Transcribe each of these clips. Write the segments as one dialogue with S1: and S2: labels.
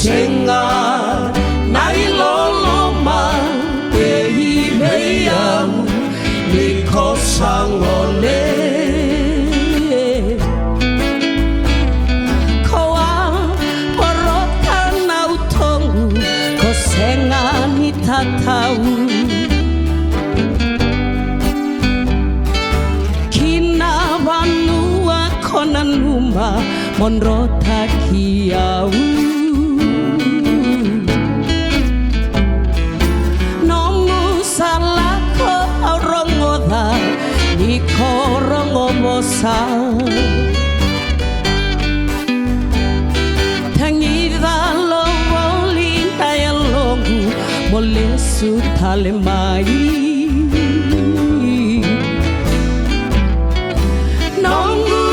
S1: Senga nailoloma eimeyam nikosangole koa porokana utongu kosenga nitatau kina vanua konanuma monrota kiau Korongomosa Tangida lovoli tayalongu molesu talemai Nongu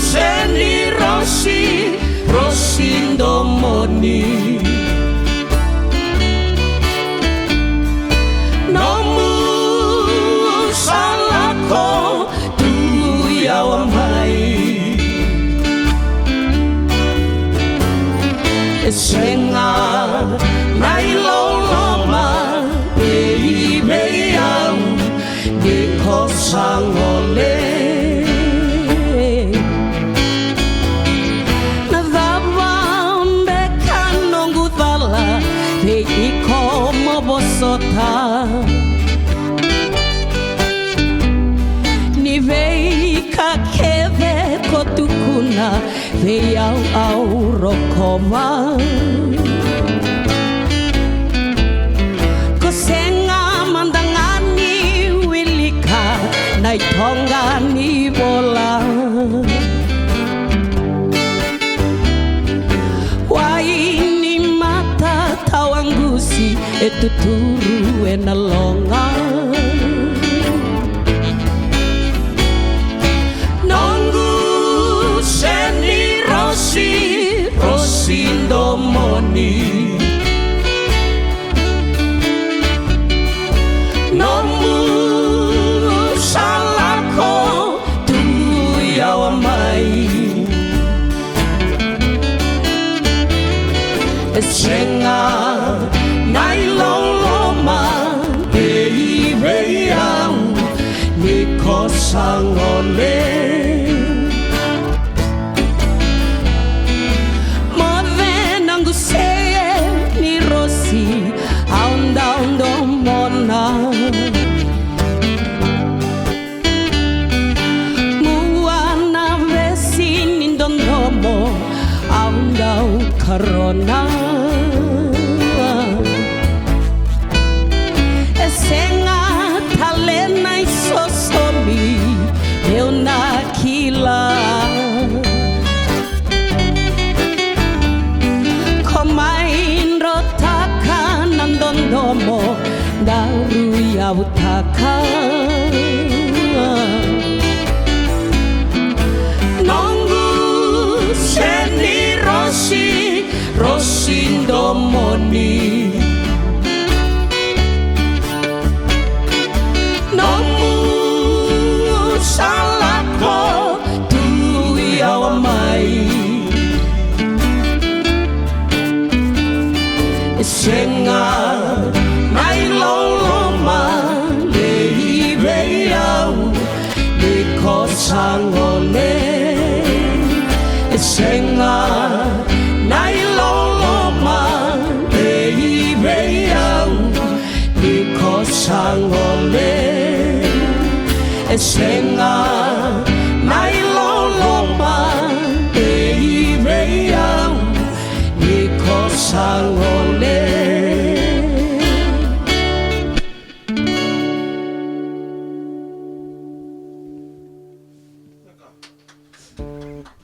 S1: seni rosindomoni Senga nailoloma eimeyam nikosangole Nadavambe kanongudala neikomo-bosota Niveika keve kotukuna Veyau au rokoma Kosenga mandangani wilika Naitongani bola Waini mata tawangusi Etuturu enalonga Rosindomoni Nomu salako tuyawamai Senga nailoloma eimeyam nikosangole Muana vesini ndondomo aundau karona Esenga talena isosomi meuna kila Komain rotaka nandondomo daru ya utaka Nongu seni rosindomoni Nomu salako tuyawamai Senga nailoloma leimeyam nikosangole Senga nailoloma leimeyam nikosangole Senga nailoloma leimeyam nikosangole